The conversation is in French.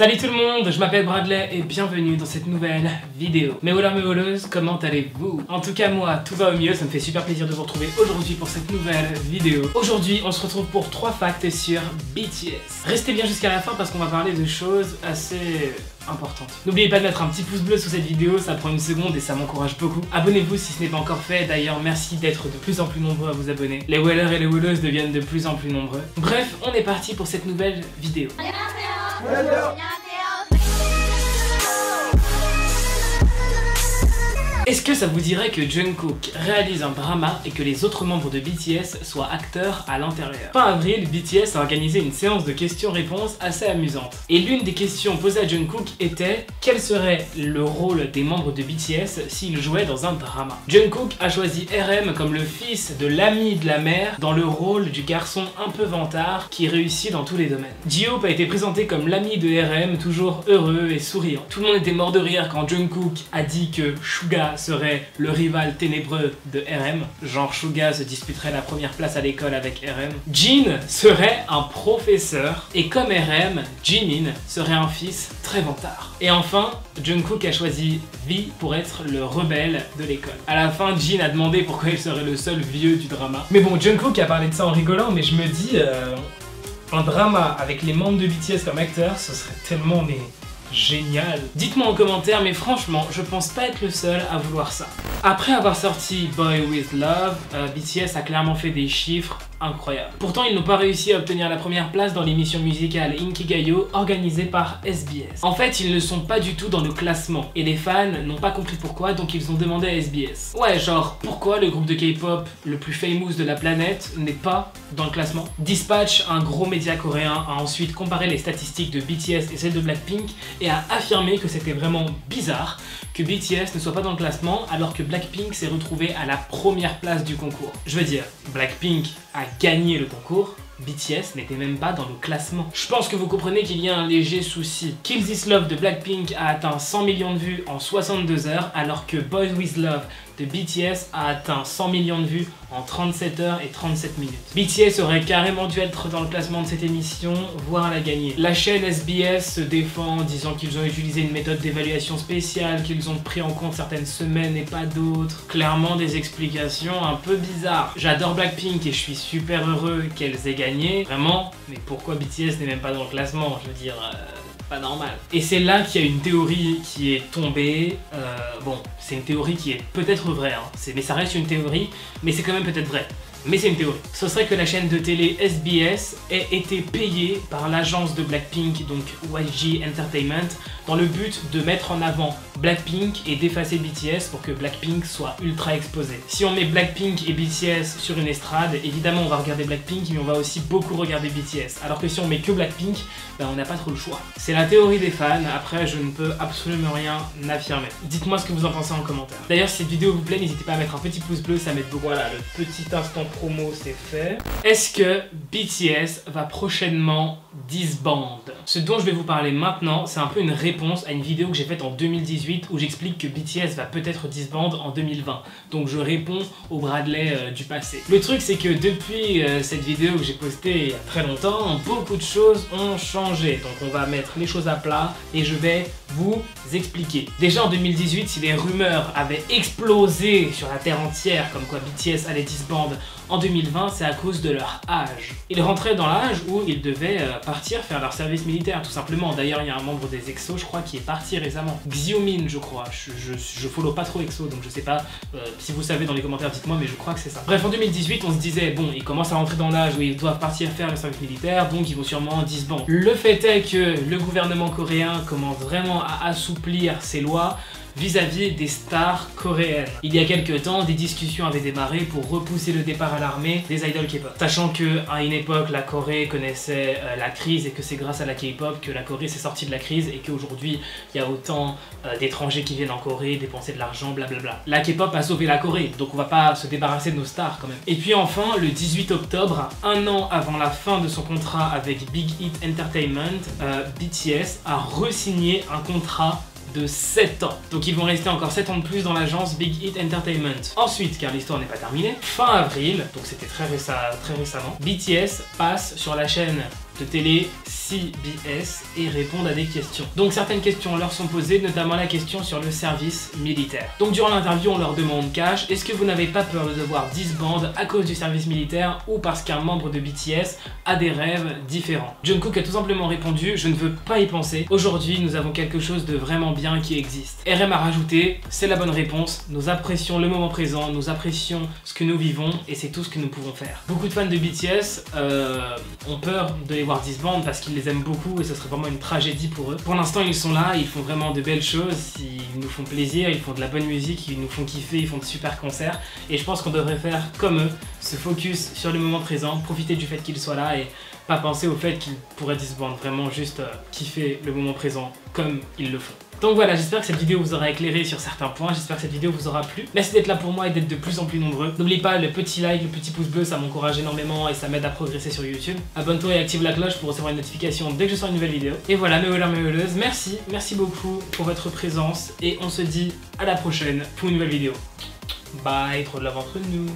Salut tout le monde, je m'appelle Bradley et bienvenue dans cette nouvelle vidéo. Mes wallers, mes walleuses, comment allez-vous? En tout cas moi, tout va au mieux, ça me fait super plaisir de vous retrouver aujourd'hui pour cette nouvelle vidéo. Aujourd'hui, on se retrouve pour 3 facts sur BTS. Restez bien jusqu'à la fin parce qu'on va parler de choses assez importantes. N'oubliez pas de mettre un petit pouce bleu sous cette vidéo, ça prend une seconde et ça m'encourage beaucoup. Abonnez-vous si ce n'est pas encore fait, d'ailleurs merci d'être de plus en plus nombreux à vous abonner. Les wallers et les walleuses deviennent de plus en plus nombreux. Bref, on est parti pour cette nouvelle vidéo. Est-ce que ça vous dirait que Jungkook réalise un drama et que les autres membres de BTS soient acteurs à l'intérieur? Fin avril, BTS a organisé une séance de questions-réponses assez amusante. Et l'une des questions posées à Jungkook était quel serait le rôle des membres de BTS s'ils jouaient dans un drama. Jungkook a choisi RM comme le fils de l'ami de la mère dans le rôle du garçon un peu vantard qui réussit dans tous les domaines. J-Hope a été présenté comme l'ami de RM, toujours heureux et souriant. Tout le monde était mort de rire quand Jungkook a dit que Suga serait le rival ténébreux de RM, genre Suga se disputerait la première place à l'école avec RM. Jin serait un professeur et comme RM, Jimin serait un fils très vantard. Et enfin, Jungkook a choisi V pour être le rebelle de l'école. À la fin, Jin a demandé pourquoi il serait le seul vieux du drama. Mais bon, Jungkook a parlé de ça en rigolant, mais je me dis, un drama avec les membres de BTS comme acteurs, ce serait tellement génial. Dites-moi en commentaire, mais franchement, je pense pas être le seul à vouloir ça. Après avoir sorti Boy With Love, BTS a clairement fait des chiffres incroyables. Pourtant, ils n'ont pas réussi à obtenir la première place dans l'émission musicale Inkigayo organisée par SBS. En fait, ils ne sont pas du tout dans le classement et les fans n'ont pas compris pourquoi, donc ils ont demandé à SBS. Ouais, genre, pourquoi le groupe de K-pop le plus famous de la planète n'est pas dans le classement? Dispatch, un gros média coréen, a ensuite comparé les statistiques de BTS et celles de Blackpink et a affirmé que c'était vraiment bizarre que BTS ne soit pas dans le classement alors que Blackpink s'est retrouvé à la première place du concours. Je veux dire, Blackpink a gagné le concours, BTS n'était même pas dans le classement. Je pense que vous comprenez qu'il y a un léger souci. Kill This Love de Blackpink a atteint 100 millions de vues en 62 heures alors que Boy With Love de BTS a atteint 100 millions de vues en 37 heures et 37 minutes. BTS aurait carrément dû être dans le classement de cette émission, voire la gagner. La chaîne SBS se défend en disant qu'ils ont utilisé une méthode d'évaluation spéciale, qu'ils ont pris en compte certaines semaines et pas d'autres. Clairement des explications un peu bizarres. J'adore Blackpink et je suis super heureux qu'elles aient gagné, vraiment, mais pourquoi BTS n'est même pas dans le classement? Je veux dire... pas normal. Et c'est là qu'il y a une théorie qui est tombée. Bon, c'est une théorie qui est peut-être vraie, hein. Mais ça reste une théorie, mais c'est quand même peut-être vrai. Mais c'est une théorie. Ce serait que la chaîne de télé SBS ait été payée par l'agence de Blackpink, donc YG Entertainment, dans le but de mettre en avant Blackpink et d'effacer BTS pour que Blackpink soit ultra exposé. Si on met Blackpink et BTS sur une estrade, évidemment on va regarder Blackpink, mais on va aussi beaucoup regarder BTS. Alors que si on met que Blackpink, ben on n'a pas trop le choix. C'est la théorie des fans, après je ne peux absolument rien affirmer. Dites-moi ce que vous en pensez en commentaire. D'ailleurs si cette vidéo vous plaît, n'hésitez pas à mettre un petit pouce bleu, ça m'aide beaucoup. Voilà, le petit instant promo c'est fait. Est-ce que BTS va prochainement disband? Ce dont je vais vous parler maintenant, c'est un peu une réponse à une vidéo que j'ai faite en 2018 où j'explique que BTS va peut-être disband en 2020. Donc je réponds au Bradley du passé. Le truc c'est que depuis cette vidéo que j'ai postée il y a très longtemps, beaucoup de choses ont changé. Donc on va mettre les choses à plat et je vais vous expliquer. Déjà en 2018, si les rumeurs avaient explosé sur la terre entière comme quoi BTS allait disband en 2020, c'est à cause de leur âge. Ils rentraient dans l'âge où ils devaient partir faire leur service militaire, tout simplement. D'ailleurs, il y a un membre des EXO, je crois, qui est parti récemment. Xiaomin, je crois. Je follow pas trop EXO, donc je sais pas. Si vous savez dans les commentaires, dites-moi, mais je crois que c'est ça. Bref, en 2018, on se disait, bon, ils commencent à rentrer dans l'âge où ils doivent partir faire le service militaire, donc ils vont sûrement disband. Le fait est que le gouvernement coréen commence vraiment à assouplir ses lois vis-à-vis des stars coréennes. Il y a quelques temps, des discussions avaient démarré pour repousser le départ à l'armée des idoles K-pop. Sachant que à une époque, la Corée connaissait la crise et que c'est grâce à la K-pop que la Corée s'est sortie de la crise et qu'aujourd'hui, il y a autant d'étrangers qui viennent en Corée, dépenser de l'argent, blablabla. La K-pop a sauvé la Corée, donc on va pas se débarrasser de nos stars quand même. Et puis enfin, le 18 octobre, un an avant la fin de son contrat avec Big Hit Entertainment, BTS a re-signé un contrat de 7 ans. Donc ils vont rester encore 7 ans de plus dans l'agence Big Hit Entertainment. Ensuite, car l'histoire n'est pas terminée, fin avril, donc c'était très récemment, BTS passe sur la chaîne postes télé, CBS, et répondent à des questions. Donc certaines questions leur sont posées, notamment la question sur le service militaire. Donc durant l'interview, on leur demande cash, est-ce que vous n'avez pas peur de devoir disband à cause du service militaire ou parce qu'un membre de BTS a des rêves différents? Jungkook a tout simplement répondu, je ne veux pas y penser. Aujourd'hui, nous avons quelque chose de vraiment bien qui existe. RM a rajouté, c'est la bonne réponse, nous apprécions le moment présent, nous apprécions ce que nous vivons et c'est tout ce que nous pouvons faire. Beaucoup de fans de BTS ont peur de les voir disband parce qu'ils les aiment beaucoup et ce serait vraiment une tragédie pour eux. Pour l'instant, ils sont là, ils font vraiment de belles choses, ils nous font plaisir, ils font de la bonne musique, ils nous font kiffer, ils font de super concerts et je pense qu'on devrait faire comme eux, se focus sur le moment présent, profiter du fait qu'ils soient là et pas penser au fait qu'ils pourraient disband, vraiment juste kiffer le moment présent comme ils le font. Donc voilà, j'espère que cette vidéo vous aura éclairé sur certains points, j'espère que cette vidéo vous aura plu. Merci d'être là pour moi et d'être de plus en plus nombreux. N'oublie pas le petit like, le petit pouce bleu, ça m'encourage énormément et ça m'aide à progresser sur YouTube. Abonne-toi et active la cloche pour recevoir une notification dès que je sors une nouvelle vidéo. Et voilà, mes voleurs, mes voleuses, merci beaucoup pour votre présence et on se dit à la prochaine pour une nouvelle vidéo. Bye, trop de love entre nous.